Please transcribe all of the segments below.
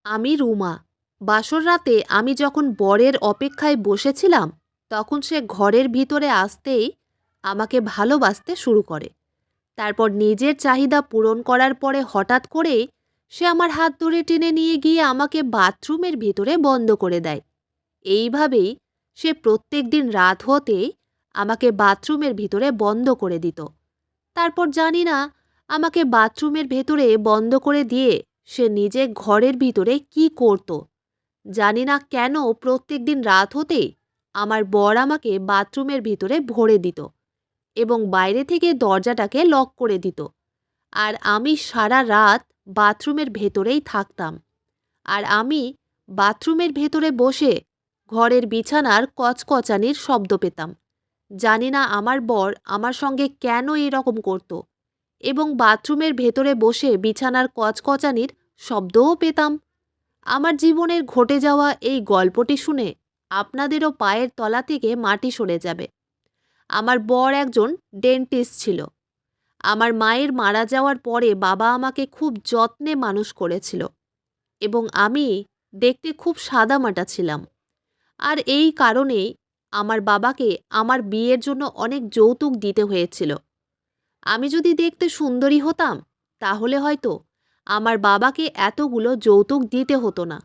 আমি রুমা। বাসর রাতে আমি যখন বরের অপেক্ষায় বসেছিলাম, তখন সে ঘরের ভিতরে আসতেই আমাকে ভালোবাসতে শুরু করে। তারপর নিজের চাহিদা পূরণ করার পরে হঠাৎ করেই সে আমার হাত ধরে টেনে নিয়ে গিয়ে আমাকে বাথরুমের ভিতরে বন্ধ করে দেয়। এইভাবেই সে প্রত্যেকদিন রাত হতেই আমাকে বাথরুমের ভিতরে বন্ধ করে দিত। তারপর জানি না আমাকে বাথরুমের ভেতরে বন্ধ করে দিয়ে সে নিজে ঘরের ভিতরে কি করত। জানি না কেন প্রত্যেকদিন রাত হতেই আমার বর আমাকে বাথরুমের ভিতরে ভরে দিত এবং বাইরে থেকে দরজাটাকে লক করে দিত। আর আমি সারা রাত বাথরুমের ভেতরেই থাকতাম। আর আমি বাথরুমের ভেতরে বসে ঘরের বিছানার কচকচানির শব্দ পেতাম। জানি না আমার বর আমার সঙ্গে কেন এরকম করত, এবং বাথরুমের ভেতরে বসে বিছানার কচকচানির শব্দও পেতাম। আমার জীবনের ঘটে যাওয়া এই গল্পটি শুনে আপনাদেরও পায়ের তলা থেকে মাটি সরে যাবে। আমার বর একজন ডেন্টিস্ট ছিল। আমার মায়ের মারা যাওয়ার পরে বাবা আমাকে খুব যত্নে মানুষ করেছিল এবং আমি দেখতে খুব সাদামাটা ছিলাম। আর এই কারণেই আমার বাবাকে আমার বিয়ের জন্য অনেক যৌতুক দিতে হয়েছিল। আমি যদি দেখতে সুন্দরী হতাম, তাহলে হয়তো আমার বাবাকে এতগুলো যৌতুক দিতে হতো না।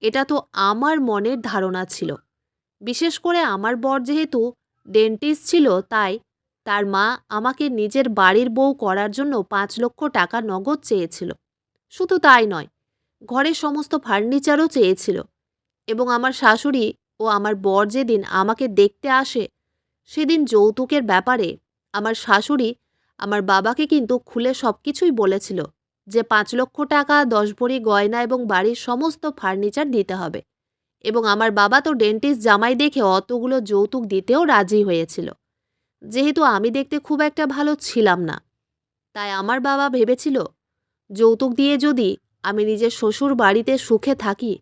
এটা তো আমার মনের ধারণা ছিল। বিশেষ করে আমার বর যেহেতু ডেন্টিস্ট ছিল, তাই তার মা আমাকে নিজের বাড়ির বউ করার জন্য ৫ লক্ষ টাকা নগদ চেয়েছিল। শুধু তাই নয়, ঘরের সমস্ত ফার্নিচারও চেয়েছিল। এবং আমার শাশুড়ি ও আমার বর যেদিন আমাকে দেখতে আসে, সেদিন যৌতুকের ব্যাপারে আমার শাশুড়ি আমার বাবাকে কিন্তু খুলে সব কিছুই বলেছিল যে ৫ লক্ষ টাকা, ১০ ভরি গয়না এবং বাড়ির সমস্ত ফার্নিচার দিতে হবে। এবং আমার বাবা তো ডেন্টিস্ট জামাই দেখে অতগুলো যৌতুক দিতেও রাজি হয়েছিল। যেহেতু আমি দেখতে খুব একটা ভালো ছিলাম না, তাই আমার বাবা ভেবেছিল যৌতুক দিয়ে যদি আমি নিজের শ্বশুর বাড়িতে সুখে থাকি,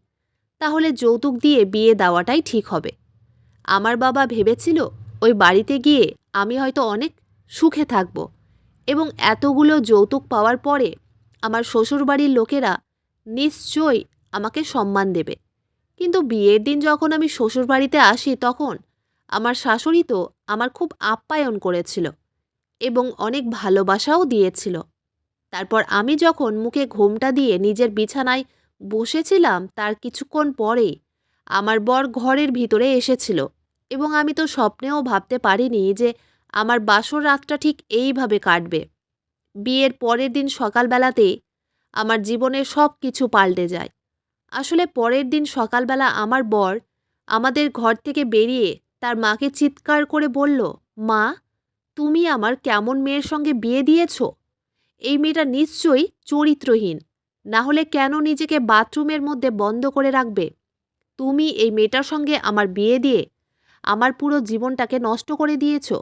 তাহলে যৌতুক দিয়ে বিয়ে দেওয়াটাই ঠিক হবে। আমার বাবা ভেবেছিল ওই বাড়িতে গিয়ে আমি হয়তো অনেক সুখে থাকব এবং এতগুলো যৌতুক পাওয়ার পরে আমার শ্বশুরবাড়ির লোকেরা নিশ্চয়ই আমাকে সম্মান দেবে। কিন্তু বিয়ের দিন যখন আমি শ্বশুরবাড়িতে আসি, তখন আমার শাশুড়ি তো আমার খুব আপ্যায়ন করেছিল এবং অনেক ভালোবাসাও দিয়েছিল। তারপর আমি যখন মুখে ঘোমটা দিয়ে নিজের বিছানায় বসেছিলাম, তার কিছুক্ষণ পরেই আমার বর ঘরের ভিতরে এসেছিল এবং আমি তো স্বপ্নেও ভাবতে পারিনি যে আমার বাসর রাতটা ঠিক এইভাবে কাটবে। বিয়ের পরের দিন সকালবেলাতেই আমার জীবনের সব কিছু পাল্টে যায়। আসলে পরের দিন সকালবেলা আমার বর আমাদের ঘর থেকে বেরিয়ে তার মাকে চিৎকার করে বলল, "মা, তুমি আমার কেমন মেয়ের সঙ্গে বিয়ে দিয়েছ? এই মেয়েটা নিশ্চয়ই চরিত্রহীন। না হলে কেন নিজেকে বাথরুমের মধ্যে বন্ধ করে রাখবে? তুমি এই মেয়েটার সঙ্গে আমার বিয়ে দিয়ে আমার পুরো জীবনটাকে নষ্ট করে দিয়েছ।"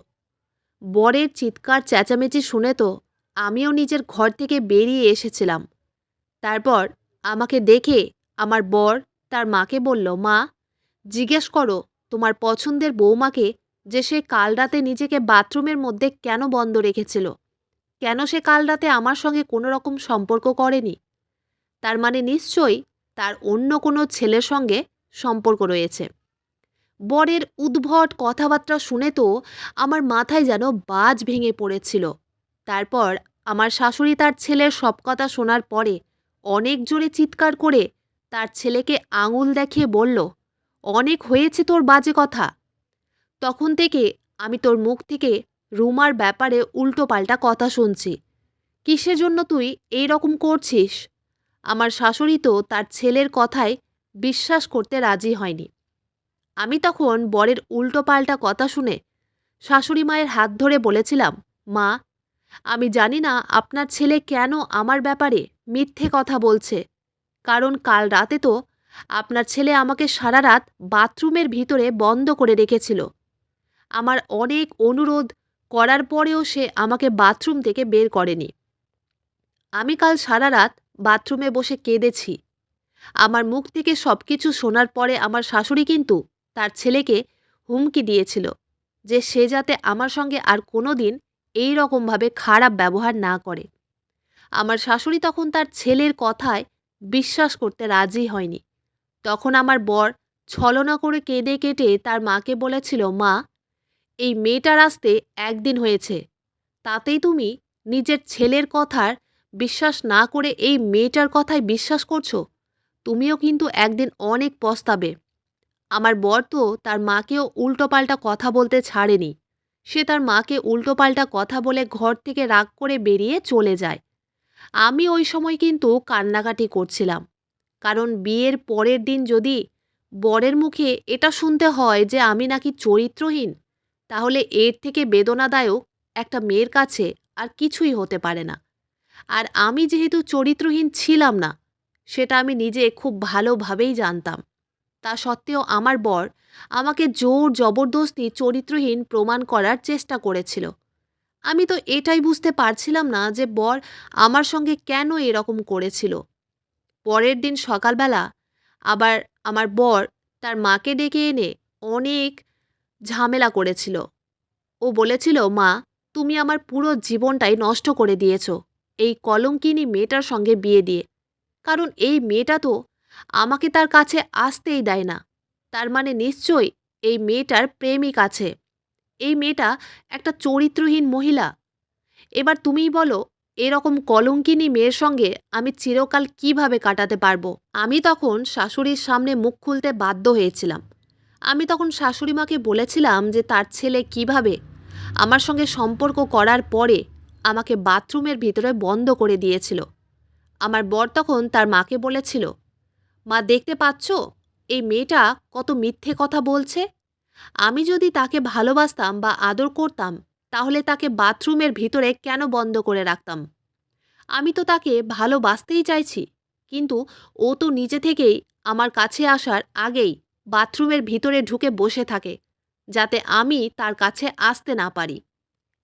বরের চিৎকার চেঁচামেচি শুনে তো আমিও নিজের ঘর থেকে বেরিয়ে এসেছিলাম। তারপর আমাকে দেখে আমার বর তার মাকে বলল, "মা, জিজ্ঞেস করো তোমার পছন্দের বৌমাকে যে সে কাল রাতে নিজেকে বাথরুমের মধ্যে কেন বন্ধ রেখেছিল। কেন সে কাল রাতে আমার সঙ্গে কোনো রকম সম্পর্ক করেনি? তার মানে নিশ্চয়ই তার অন্য কোনো ছেলের সঙ্গে সম্পর্ক রয়েছে।" বরের উদ্ভট কথাবার্তা শুনে তো আমার মাথায় যেন বাজ ভেঙে পড়েছিল। তারপর আমার শাশুড়ি তার ছেলের সব কথা শোনার পরে অনেক জোরে চিৎকার করে তার ছেলেকে আঙুল দেখিয়ে বলল, "অনেক হয়েছে তোর বাজে কথা। তখন থেকে আমি তোর মুখ থেকে রুমার ব্যাপারে উল্টোপাল্টা কথা শুনছি। কিসের জন্য তুই এই রকম করছিস?" আমার শাশুড়ি তো তার ছেলের কথায় বিশ্বাস করতে রাজি হয়নি। আমি তখন বরের উল্টোপাল্টা কথা শুনে শাশুড়ি মায়ের হাত ধরে বলেছিলাম, "মা, আমি জানি না আপনার ছেলে কেন আমার ব্যাপারে মিথ্যে কথা বলছে। কারণ কাল রাতে তো আপনার ছেলে আমাকে সারা রাত বাথরুমের ভিতরে বন্ধ করে রেখেছিল। আমার অনেক অনুরোধ করার পরেও সে আমাকে বাথরুম থেকে বের করেনি। আমি কাল সারা রাত বাথরুমে বসে কেঁদেছি।" আমার মুখ থেকে সব কিছু শোনার পরে আমার শাশুড়ি কিন্তু তার ছেলেকে হুমকি দিয়েছিল যে সে যাতে আমার সঙ্গে আর কোনো দিন এই রকমভাবে খারাপ ব্যবহার না করে। আমার শাশুড়ি তখন তার ছেলের কথায় বিশ্বাস করতে রাজি হয়নি। তখন আমার বর ছলনা করে কেঁদে কেটে তার মাকে বলেছিল, মা, এই মেয়েটার আসতে একদিন হয়েছে, তাতেই তুমি নিজের ছেলের কথার বিশ্বাস না করে এই মেয়েটার কথায় বিশ্বাস করছো। তুমিও কিন্তু একদিন অনেক পস্তাবে। আমার বর তো তার মাকেও উল্টোপাল্টা কথা বলতে ছাড়েনি। সে তার মাকে উল্টোপাল্টা কথা বলে ঘর থেকে রাগ করে বেরিয়ে চলে যায়। আমি ওই সময় কিন্তু কান্নাকাটি করছিলাম। কারণ বিয়ের পরের দিন যদি বরের মুখে এটা শুনতে হয় যে আমি নাকি চরিত্রহীন, তাহলে এর থেকে বেদনাদায়ক একটা মেয়ের কাছে আর কিছুই হতে পারে না। আর আমি যেহেতু চরিত্রহীন ছিলাম না, সেটা আমি নিজে খুব ভালোভাবেই জানতাম। তা সত্ত্বেও আমার বর আমাকে জোর জবরদস্তি চরিত্রহীন প্রমাণ করার চেষ্টা করেছিল। আমি তো এটাই বুঝতে পারছিলাম না যে বর আমার সঙ্গে কেন এরকম করেছিল। পরের দিন সকালবেলা আবার আমার বর তার মাকে ডেকে এনে অনেক ঝামেলা করেছিল। ও বলেছিল, মা, তুমি আমার পুরো জীবনটাই নষ্ট করে দিয়েছো এই কলঙ্কিনী মেয়েটার সঙ্গে বিয়ে দিয়ে। কারণ এই মেয়েটা তো আমাকে তার কাছে আসতেই দেয় না। তার মানে নিশ্চয়ই এই মেয়েটার প্রেমিক আছে। এই মেয়েটা একটা চরিত্রহীন মহিলা। এবার তুমিই বলো, এরকম কলঙ্কিনী মেয়ের সঙ্গে আমি চিরকাল কিভাবে কাটাতে পারবো? আমি তখন শাশুড়ির সামনে মুখ খুলতে বাধ্য হয়েছিলাম। আমি তখন শাশুড়ি মাকে বলেছিলাম যে তার ছেলে কিভাবে আমার সঙ্গে সম্পর্ক করার পরে আমাকে বাথরুমের ভিতরে বন্ধ করে দিয়েছিল। আমার বর তখন তার মাকে বলেছিল, মা, দেখতে পাচ্ছ এই মেয়েটা কত মিথ্যে কথা বলছে। আমি যদি তাকে ভালোবাসতাম বা আদর করতাম, তাহলে তাকে বাথরুমের ভিতরে কেন বন্ধ করে রাখতাম? আমি তো তাকে ভালোবাসতেই চাইছি, কিন্তু ও তো নিজে থেকেই আমার কাছে আসার আগেই বাথরুমের ভিতরে ঢুকে বসে থাকে, যাতে আমি তার কাছে আসতে না পারি।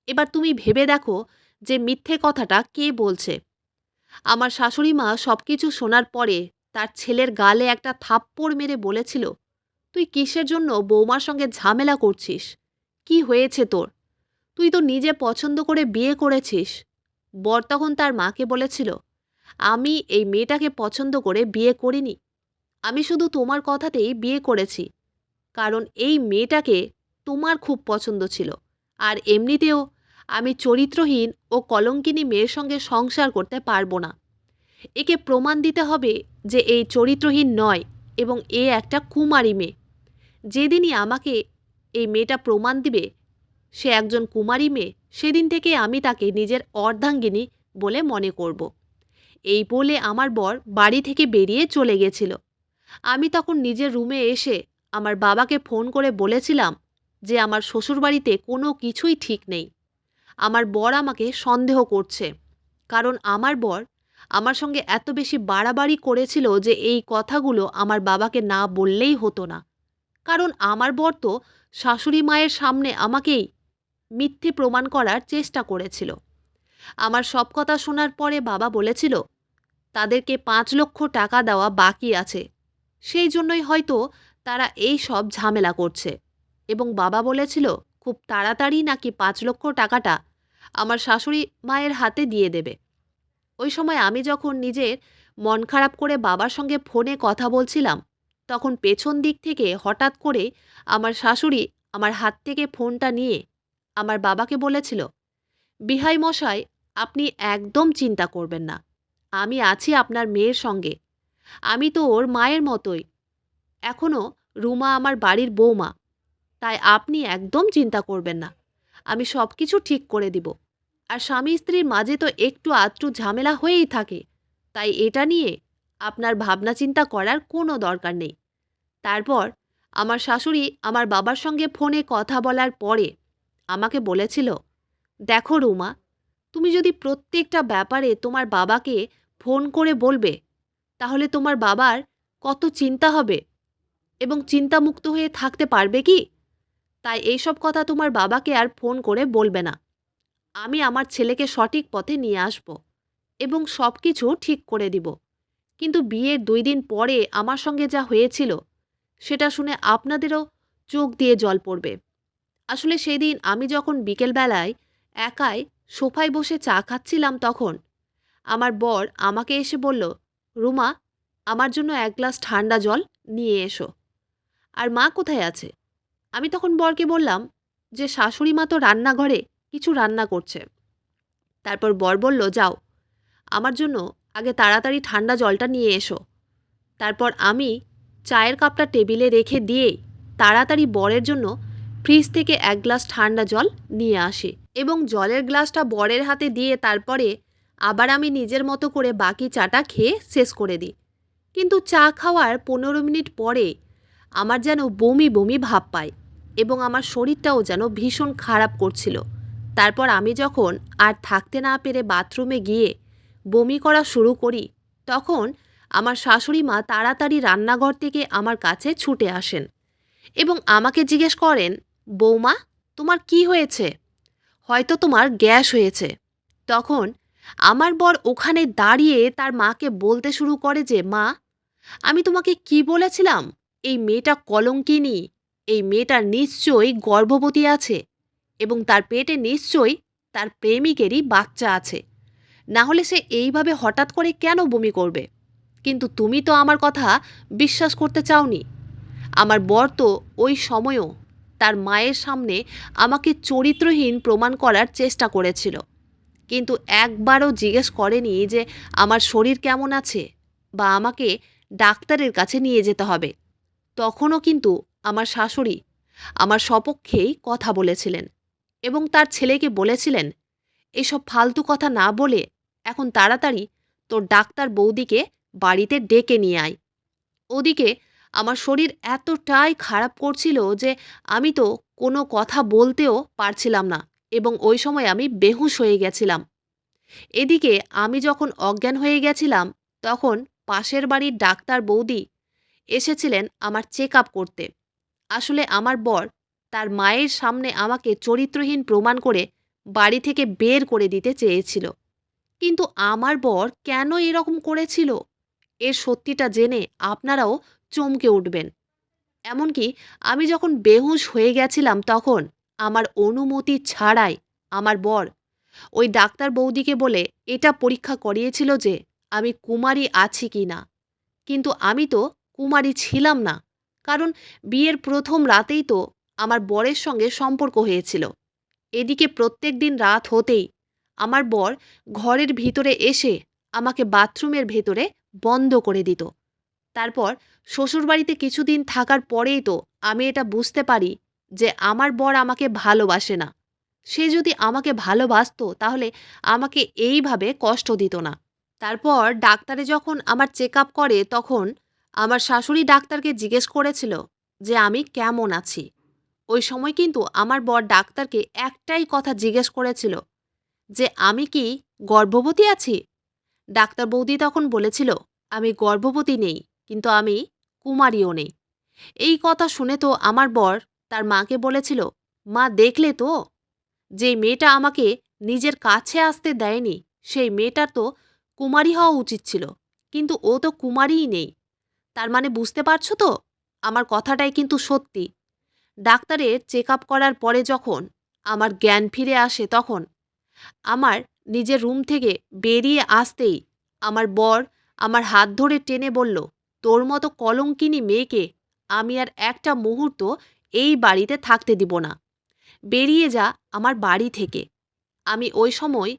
এবার তুমি ভেবে দেখো যে মিথ্যে কথাটা কে বলছে। আমার শাশুড়ি মা সব কিছু শোনার পরে তার ছেলের গালে একটা থাপ্পড় মেরে বলেছিল, তুই কিসের জন্য বৌমার সঙ্গে ঝামেলা করছিস? কি হয়েছে তোর? তুই তো নিজে পছন্দ করে বিয়ে করেছিস। বর তখন তার মাকে বলেছিল, আমি এই মেয়েটাকে পছন্দ করে বিয়ে করিনি। আমি শুধু তোমার কথাতেই বিয়ে করেছি, কারণ এই মেয়েটাকে তোমার খুব পছন্দ ছিল। আর এমনিতেও আমি চরিত্রহীন ও কলঙ্কিনী মেয়ের সঙ্গে সংসার করতে পারবো না। একে প্রমাণ দিতে হবে যে এই চরিত্রহীন নয় এবং এ একটা কুমারী মেয়ে। যেদিনই আমাকে এই মেয়েটা প্রমাণ দিবে সে একজন কুমারী মেয়ে, সেদিন থেকে আমি তাকে নিজের অর্ধাঙ্গিনী বলে মনে করব। এই বলে আমার বর বাড়ি থেকে বেরিয়ে চলে গেছিল। আমি তখন নিজের রুমে এসে আমার বাবাকে ফোন করে বলেছিলাম যে আমার শ্বশুরবাড়িতে কোনো কিছুই ঠিক নেই। আমার বর আমাকে সন্দেহ করছে, কারণ আমার বর আমার সঙ্গে এত বেশি বাড়াবাড়ি করেছিল যে এই কথাগুলো আমার বাবাকে না বললেই হতো না। কারণ আমার বর তো শাশুড়ি মায়ের সামনে আমাকেই মিথ্যে প্রমাণ করার চেষ্টা করেছিল। আমার সব কথা শোনার পরে বাবা বলেছিল তাদেরকে ৫ লক্ষ টাকা দেওয়া বাকি আছে, সেই জন্যই হয়তো তারা এই সব ঝামেলা করছে। এবং বাবা বলেছিল খুব তাড়াতাড়ি নাকি ৫ লক্ষ টাকাটা আমার শাশুড়ি মায়ের হাতে দিয়ে দেবে। ওই সময় আমি যখন নিজের মন খারাপ করে বাবার সঙ্গে ফোনে কথা বলছিলাম, তখন পেছন দিক থেকে হঠাৎ করে আমার শাশুড়ি আমার হাত থেকে ফোনটা নিয়ে আমার বাবাকে বলেছিল, বিহাই মশাই, আপনি একদম চিন্তা করবেন না। আমি আছি আপনার মেয়ের সঙ্গে। আমি তো ওর মায়ের মতোই। এখনও রুমা আমার বাড়ির বৌমা। তাই আপনি একদম চিন্তা করবেন না। আমি সব কিছু ঠিক করে দিব। আর স্বামী স্ত্রীর মাঝে তো একটু আধটু ঝামেলা হয়েই থাকে। তাই এটা নিয়ে আপনার ভাবনা চিন্তা করার কোনো দরকার নেই। তারপর আমার শাশুড়ি আমার বাবার সঙ্গে ফোনে কথা বলার পরে আমাকে বলেছিল, দেখো রুমা, তুমি যদি প্রত্যেকটা ব্যাপারে তোমার বাবাকে ফোন করে বলবে, তাহলে তোমার বাবার কত চিন্তা হবে এবং চিন্তামুক্ত হয়ে থাকতে পারবে কি? তাই এইসব কথা তোমার বাবাকে আর ফোন করে বলবে না। আমি আমার ছেলেকে সঠিক পথে নিয়ে আসব এবং সব কিছু ঠিক করে দিব। কিন্তু বিয়ের ২ দিন পরে আমার সঙ্গে যা হয়েছিল, সেটা শুনে আপনাদেরও চোখ দিয়ে জল পড়বে। আসলে সেদিন আমি যখন বিকেলবেলায় একাই সোফায় বসে চা খাচ্ছিলাম, তখন আমার বর আমাকে এসে বলল, রুমা, আমার জন্য এক গ্লাস ঠান্ডা জল নিয়ে এসো। আর মা কোথায় আছে? আমি তখন বরকে বললাম যে শাশুড়ি মা তো রান্নাঘরে কিছু রান্না করছে। তারপর বর বলল, যাও, আমার জন্য আগে তাড়াতাড়ি ঠান্ডা জলটা নিয়ে এসো। তারপর আমি চায়ের কাপটা টেবিলে রেখে দিয়ে তাড়াতাড়ি বরের জন্য ফ্রিজ থেকে এক গ্লাস ঠান্ডা জল নিয়ে আসি এবং জলের গ্লাসটা বরের হাতে দিয়ে তারপরে আবার আমি নিজের মতো করে বাকি চাটা খেয়ে শেষ করে দিই। কিন্তু চা খাওয়ার 15 মিনিট পরে আমার যেন বমি বমি ভাব পায় এবং আমার শরীরটাও যেন ভীষণ খারাপ করছিল। তারপর আমি যখন আর থাকতে না পেরে বাথরুমে গিয়ে বমি করা শুরু করি, তখন আমার শাশুড়ি মা তাড়াতাড়ি রান্নাঘর থেকে আমার কাছে ছুটে আসেন এবং আমাকে জিজ্ঞেস করেন, বৌমা, তোমার কি হয়েছে? হয়তো তোমার গ্যাস হয়েছে। তখন আমার বর ওখানে দাঁড়িয়ে তার মাকে বলতে শুরু করে যে, মা, আমি তোমাকে কি বলেছিলাম? এই মেয়েটা কলঙ্কিনী। এই মেয়েটা নিশ্চয়ই গর্ভবতী আছে এবং তার পেটে নিশ্চয়ই তার প্রেমিকেরই বাচ্চা আছে। না হলে সে এইভাবে হঠাৎ করে কেন বমি করবে? কিন্তু তুমি তো আমার কথা বিশ্বাস করতে চাওনি। আমার বর তো ওই সময়ও তার মায়ের সামনে আমাকে চরিত্রহীন প্রমাণ করার চেষ্টা করেছিল, কিন্তু একবারও জিজ্ঞেস করেনি যে আমার শরীর কেমন আছে বা আমাকে ডাক্তারের কাছে নিয়ে যেতে হবে। তখনও কিন্তু আমার শাশুড়ি আমার সপক্ষেই কথা বলেছিলেন এবং তার ছেলেকে বলেছিলেন, এসব ফালতু কথা না বলে এখন তাড়াতাড়ি তোর ডাক্তার বৌদিকে বাড়িতে ডেকে নিয়ে আয়। ওদিকে আমার শরীর এতটাই খারাপ করছিল যে আমি তো কোনো কথা বলতেও পারছিলাম না এবং ওই সময় আমি বেহুঁশ হয়ে গেছিলাম। এদিকে আমি যখন অজ্ঞান হয়ে গেছিলাম, তখন পাশের বাড়ির ডাক্তার বৌদি এসেছিলেন আমার চেক আপ করতে। আসলে আমার বর তার মায়ের সামনে আমাকে চরিত্রহীন প্রমাণ করে বাড়ি থেকে বের করে দিতে চেয়েছিল। কিন্তু আমার বর কেন এরকম করেছিল, এর সত্যিটা জেনে আপনারাও চমকে উঠবেন। এমনকি আমি যখন বেহুঁশ হয়ে গেছিলাম, তখন আমার অনুমতি ছাড়াই আমার বর ওই ডাক্তার বৌদিকে বলে এটা পরীক্ষা করিয়েছিল যে আমি কুমারী আছি কি না। কিন্তু আমি তো কুমারী ছিলাম না, কারণ বিয়ের প্রথম রাতেই তো আমার বরের সঙ্গে সম্পর্ক হয়েছিল। এদিকে প্রত্যেক দিন রাত হতেই আমার বর ঘরের ভিতরে এসে আমাকে বাথরুমের ভেতরে বন্ধ করে দিত। তারপর শ্বশুরবাড়িতে কিছুদিন থাকার পরেই তো আমি এটা বুঝতে পারি যে আমার বর আমাকে ভালোবাসে না। সে যদি আমাকে ভালোবাসতো তাহলে আমাকে এইভাবে কষ্ট দিত না। তারপর ডাক্তারে যখন আমার চেক আপ করে, তখন আমার শাশুড়ি ডাক্তারকে জিজ্ঞেস করেছিল যে আমি কেমন আছি। ওই সময় কিন্তু আমার বর ডাক্তারকে একটাই কথা জিজ্ঞেস করেছিল যে আমি কি গর্ভবতী আছি। ডাক্তার বৌদি তখন বলেছিল, আমি গর্ভবতী নেই, কিন্তু আমি কুমারীও নেই। এই কথা শুনে তো আমার বর তার মাকে বলেছিল, মা, দেখলে তো, যে মেয়েটা আমাকে নিজের কাছে আসতে দেয়নি সেই মেয়েটার তো কুমারী হওয়া উচিত ছিল, কিন্তু ও তো কুমারীই নেই। তার মানে বুঝতে পারছো তো, আমার কথাটাই কিন্তু সত্যি। ডাক্তারের চেক আপ করার পরে যখন আমার জ্ঞান ফিরে আসে, তখন আমার নিজের রুম থেকে বেরিয়ে আসতেই আমার বর আমার হাত ধরে টেনে বলল, তোর মতো কলঙ্কিনী মেয়েকে আমি আর একটা মুহূর্ত এই বাড়িতে থাকতে দিব না। বেরিয়ে যা আমার বাড়ি থেকে। আমি ওই সময়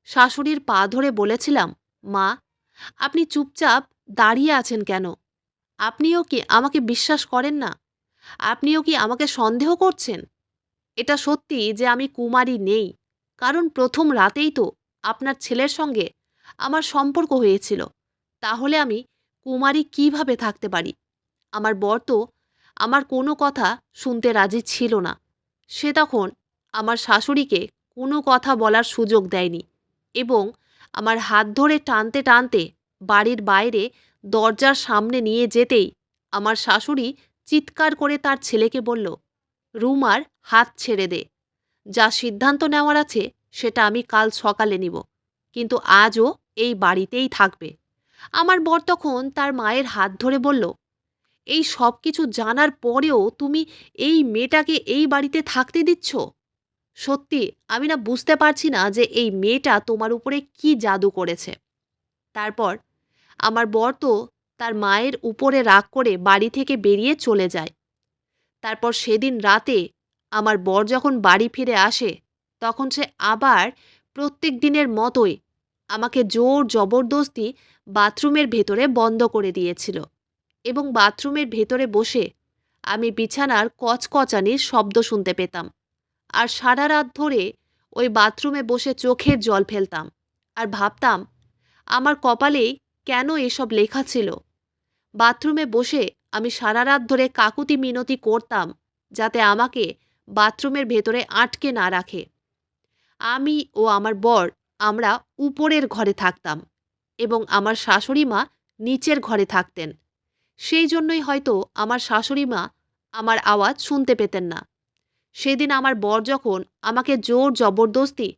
শাশুড়ির পা ধরে বলেছিলাম, মা, আপনি চুপচাপ দাঁড়িয়ে আছেন কেন? আপনিও কি আমাকে বিশ্বাস করেন না? আপনিও কি আমাকে সন্দেহ করছেন? এটা সত্যি যে আমি কুমারী নেই, কারণ প্রথম রাতেই তো আপনার ছেলের সঙ্গে আমার সম্পর্ক হয়েছিল। তাহলে আমি কুমারী কিভাবে থাকতে পারি? আমার বর তো আমার কোনো কথা শুনতে রাজি ছিল না। সে তখন আমার শাশুড়িকে কোনো কথা বলার সুযোগ দেয়নি এবং আমার হাত ধরে টানতে টানতে বাড়ির বাইরে দরজার সামনে নিয়ে যেতেই আমার শাশুড়ি চিৎকার করে তার ছেলেকে বলল, রুমার হাত ছেড়ে দে। যা সিদ্ধান্ত নেওয়ার আছে সেটা আমি কাল সকালে নিব, কিন্তু আজও এই বাড়িতেই থাকবে। আমার বর তখন তার মায়ের হাত ধরে বলল, এই সব কিছু জানার পরেও তুমি এই মেয়েটাকে এই বাড়িতে থাকতে দিচ্ছ? সত্যি আমি না বুঝতে পারছি না যে এই মেয়েটা তোমার উপরে কি জাদু করেছে। তারপর আমার বর তো তার মায়ের উপরে রাগ করে বাড়ি থেকে বেরিয়ে চলে যায়। তারপর সেদিন রাতে আমার বর যখন বাড়ি ফিরে আসে, তখন সে আবার প্রত্যেক দিনের মতোই আমাকে জোর জবরদস্তি বাথরুমের ভেতরে বন্ধ করে দিয়েছিল এবং বাথরুমের ভেতরে বসে আমি বিছানার কচকচানির শব্দ শুনতে পেতাম। আর সারা রাত ধরে ওই বাথরুমে বসে চোখের জল ফেলতাম আর ভাবতাম আমার কপালেই কেন এসব লেখা ছিল। বাথরুমে বসে আমি সারা রাত ধরে কাকুতি মিনতি করতাম যাতে আমাকে বাথরুমের ভেতরে আটকে না রাখে। আমি ও আমার বর আমরা উপরের ঘরে থাকতাম এবং আমার শাশুড়ি মা নিচের ঘরে থাকতেন। সেই জন্যই হয়তো আমার শাশুড়ি মা আমার আওয়াজ শুনতে পেতেন না। সেদিন আমার বর যখন আমাকে জোর জবরদস্তি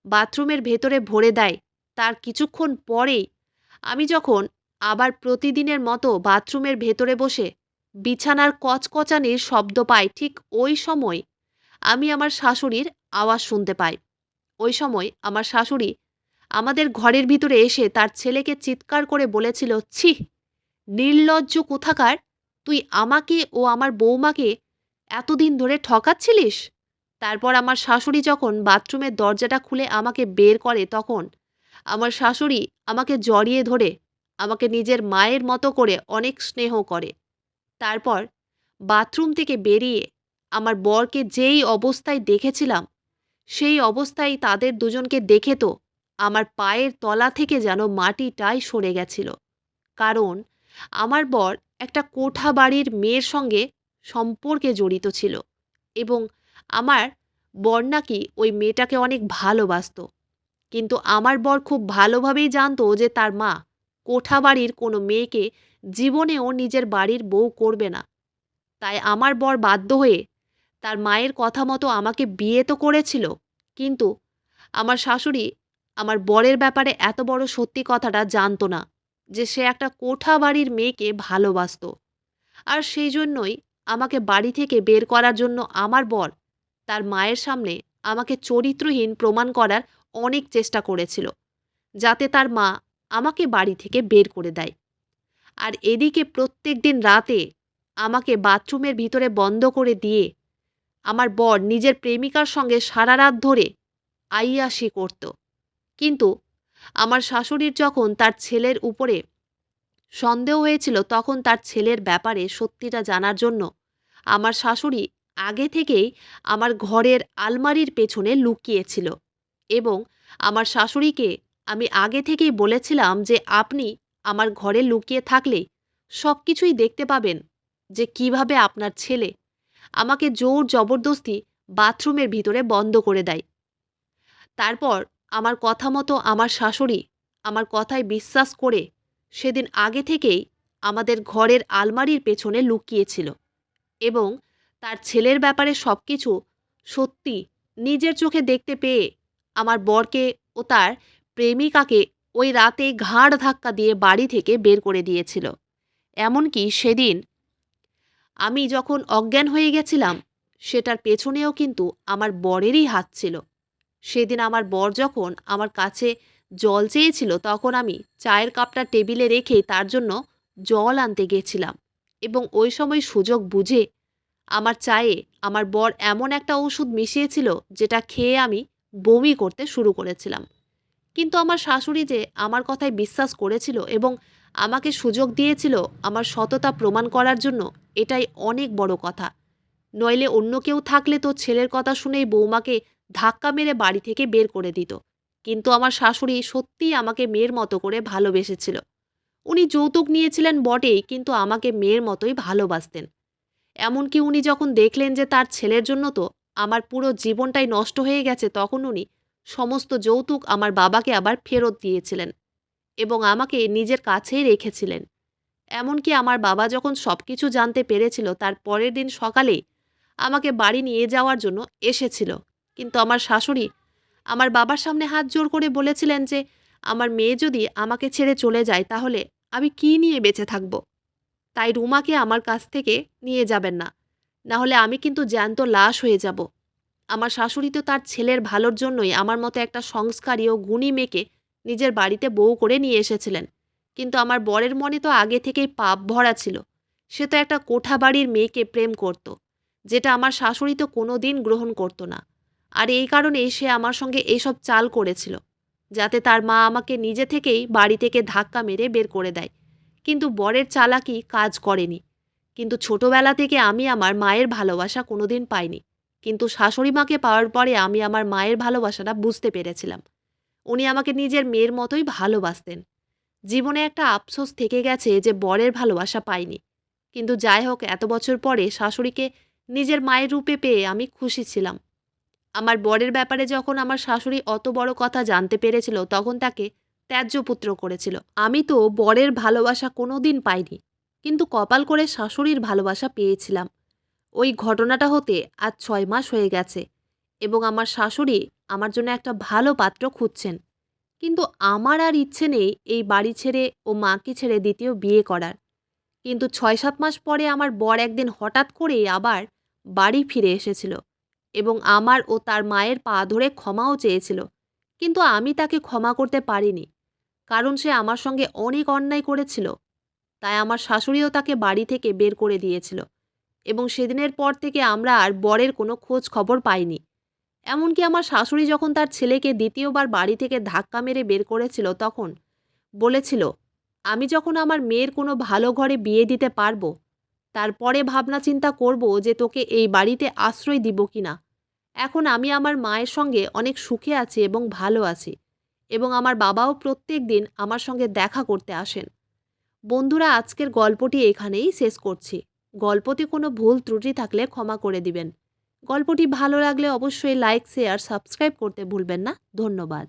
বাথরুমের ভেতরে ভরে দেয়, তার কিছুক্ষণ পরেই আমি যখন আবার প্রতিদিনের মতো বাথরুমের ভেতরে বসে বিছানার কচকচানির শব্দ পাই, ঠিক ওই সময় আমি আমার শাশুড়ির আওয়াজ শুনতে পাই। ওই সময় আমার শাশুড়ি আমাদের ঘরের ভিতরে এসে তার ছেলেকে চিৎকার করে বলেছিল, ছি, নির্লজ্জ কোথাকার! তুই আমাকে ও আমার বৌমাকে এতদিন ধরে ঠকাচ্ছিলিস। তারপর আমার শাশুড়ি যখন বাথরুমের দরজাটা খুলে আমাকে বের করে, তখন আমার শাশুড়ি আমাকে জড়িয়ে ধরে আমাকে নিজের মায়ের মতো করে অনেক স্নেহ করে। তারপর বাথরুম থেকে বেরিয়ে আমার বরকে যেই অবস্থায় দেখেছিলাম, সেই অবস্থায় তাদের দুজনকে দেখে তো আমার পায়ের তলা থেকে যেন মাটিটাই সরে গেছিল। কারণ আমার বর একটা কোঠা বাড়ির মেয়ের সঙ্গে সম্পর্কে জড়িত ছিল এবং আমার বর নাকি ওই মেয়েটাকে অনেক ভালোবাসতো। কিন্তু আমার বর খুব ভালোভাবেই জানতো যে তার মা কোঠা বাড়ির কোনো মেয়েকে জীবনেও নিজের বাড়ির বউ করবে না। তাই আমার বর বাধ্য হয়ে তার মায়ের কথা মতো আমাকে বিয়ে তো করেছিল, কিন্তু আমার শাশুড়ি আমার বরের ব্যাপারে এত বড় সত্যি কথাটা জানতো না যে সে একটা কোঠা বাড়ির মেয়েকে ভালোবাসতো। আর সেই জন্যই আমাকে বাড়ি থেকে বের করার জন্য আমার বর তার মায়ের সামনে আমাকে চরিত্রহীন প্রমাণ করার অনেক চেষ্টা করেছিল, যাতে তার মা আমাকে বাড়ি থেকে বের করে দেয়। আর এদিকে প্রত্যেক দিন রাতে আমাকে বাথরুমের ভিতরে বন্ধ করে দিয়ে আমার বর নিজের প্রেমিকার সঙ্গে সারা রাত ধরে আইয়াসি করত। কিন্তু আমার শাশুড়ির যখন তার ছেলের উপরে সন্দেহ হয়েছিল, তখন তার ছেলের ব্যাপারে সত্যিটা জানার জন্য আমার শাশুড়ি আগে থেকেই আমার ঘরের আলমারির পেছনে লুকিয়েছিল এবং আমার শাশুড়িকে আমি আগে থেকেই বলেছিলাম যে আপনি আমার ঘরে লুকিয়ে থাকলে সব কিছুই দেখতে পাবেন, যে কিভাবে আপনার ছেলে আমাকে জোর জবরদস্তি বাথরুমের ভিতরে বন্ধ করে দেয়। তারপর আমার কথা মতো আমার শাশুড়ি আমার কথায় বিশ্বাস করে সেদিন আগে থেকেই আমাদের ঘরের আলমারির পেছনে লুকিয়েছিল এবং তার ছেলের ব্যাপারে সব কিছু সত্যি নিজের চোখে দেখতে পেয়ে আমার বরকে ও তার প্রেমিকাকে ওই রাতে ঘাড় ধাক্কা দিয়ে বাড়ি থেকে বের করে দিয়েছিল। এমনকি সেদিন আমি যখন অজ্ঞান হয়ে গেছিলাম, সেটার পেছনেও কিন্তু আমার বরেরই হাত ছিল। সেদিন আমার বর যখন আমার কাছে জল চেয়েছিল, তখন আমি চায়ের কাপটা টেবিলে রেখে তার জন্য জল আনতে গেছিলাম এবং ওই সময় সুযোগ বুঝে আমার চায়ে আমার বর এমন একটা ওষুধ মিশিয়েছিল যেটা খেয়ে আমি বমি করতে শুরু করেছিলাম। কিন্তু আমার শাশুড়ি যে আমার কথায় বিশ্বাস করেছিল এবং আমাকে সুযোগ দিয়েছিল আমার সততা প্রমাণ করার জন্য, এটাই অনেক বড় কথা। নইলে অন্য কেউ থাকলে তো ছেলের কথা শুনেই বৌমাকে ধাক্কা মেরে বাড়ি থেকে বের করে দিত। কিন্তু আমার শাশুড়ি সত্যিই আমাকে মেয়ের মতো করে ভালোবেসেছিল। উনি যৌতুক নিয়েছিলেন বটেই, কিন্তু আমাকে মেয়ের মতোই ভালোবাসতেন। এমনকি উনি যখন দেখলেন যে তার ছেলের জন্য তো আমার পুরো জীবনটাই নষ্ট হয়ে গেছে, তখন উনি সমস্ত যৌতুক আমার বাবাকে আবার ফেরত দিয়েছিলেন এবং আমাকে নিজের কাছেই রেখেছিলেন। এমনকি আমার বাবা যখন সব কিছু জানতে পেরেছিল, তার পরের দিন সকালে আমাকে বাড়ি নিয়ে যাওয়ার জন্য এসেছিল। কিন্তু আমার শাশুড়ি আমার বাবার সামনে হাত জোড় করে বলেছিলেন যে আমার মেয়ে যদি আমাকে ছেড়ে চলে যায়, তাহলে আমি কী নিয়ে বেঁচে থাকব। তাই রুমাকে আমার কাছ থেকে নিয়ে যাবেন না, না হলে আমি কিন্তু জ্যান্ত লাশ হয়ে যাব। আমার শাশুড়ি তো তার ছেলের ভালোর জন্যই আমার মতো একটা সংস্কারী ও গুণী মেয়েকে নিজের বাড়িতে বউ করে নিয়ে এসেছিলেন। কিন্তু আমার বরের মনে তো আগে থেকেই পাপ ভরা ছিল। সে তো একটা কোঠা বাড়ির মেয়েকে প্রেম করত, যেটা আমার শাশুড়ি তো কোনোদিন গ্রহণ করত না। আর এই কারণেই সে আমার সঙ্গে এসব চাল করেছিল, যাতে তার মা আমাকে নিজে থেকেই বাড়ি থেকে ধাক্কা মেরে বের করে দেয়। কিন্তু বরের চালাকি কাজ করেনি। কিন্তু ছোটবেলা থেকে আমি আমার মায়ের ভালোবাসা কোনোদিন পাইনি। কিন্তু শাশুড়ি মাকে পাওয়ার পরে আমি আমার মায়ের ভালোবাসাটা বুঝতে পেরেছিলাম। উনি আমাকে নিজের মেয়ের মতোই ভালোবাসতেন। জীবনে একটা আফসোস থেকে গেছে যে বরের ভালোবাসা পাইনি। কিন্তু যাই হোক, এত বছর পরে শাশুড়িকে নিজের মায়ের রূপে পেয়ে আমি খুশি ছিলাম। আমার বরের ব্যাপারে যখন আমার শাশুড়ি অত বড় কথা জানতে পেরেছিল, তখন তাকে ত্যায্য পুত্র করেছিল। আমি তো বরের ভালোবাসা কোনোদিন পাইনি, কিন্তু কপাল করে শাশুড়ির ভালোবাসা পেয়েছিলাম। ওই ঘটনাটা হতে আজ ৬ মাস হয়ে গেছে এবং আমার শাশুড়ি আমার জন্য একটা ভালো পাত্র খুঁজছেন। কিন্তু আমার আর ইচ্ছে নেই এই বাড়ি ছেড়ে ও মাকে ছেড়ে দ্বিতীয় বিয়ে করার। কিন্তু ৬-৭ মাস পরে আমার বর একদিন হঠাৎ করেই আবার বাড়ি ফিরে এসেছিল এবং আমার ও তার মায়ের পা ধরে ক্ষমাও চেয়েছিল। কিন্তু আমি তাকে ক্ষমা করতে পারিনি, কারণ সে আমার সঙ্গে অনেক অন্যায় করেছিল। তাই আমার শাশুড়িও তাকে বাড়ি থেকে বের করে দিয়েছিল এবং সেদিনের পর থেকে আমরা আর বরের কোনো খোঁজ খবর পাইনি। এমনকি আমার শাশুড়ি যখন তার ছেলেকে দ্বিতীয়বার বাড়ি থেকে ধাক্কা মেরে বের করেছিল, তখন বলেছিল, আমি যখন আমার মেয়ের কোনো ভালো ঘরে বিয়ে দিতে পারবো, তারপরে ভাবনা চিন্তা করব যে তোকে এই বাড়িতে আশ্রয় দিব কিনা। এখন আমি আমার মায়ের সঙ্গে অনেক সুখে আছি এবং ভালো আছি, এবং আমার বাবাও প্রত্যেক দিন আমার সঙ্গে দেখা করতে আসেন। বন্ধুরা, আজকের গল্পটি এখানেই শেষ করছি। গল্পতে কোনো ভুল ত্রুটি থাকলে ক্ষমা করে দিবেন। গল্পটি ভালো লাগলে অবশ্যই লাইক, শেয়ার, সাবস্ক্রাইব করতে ভুলবেন না। ধন্যবাদ।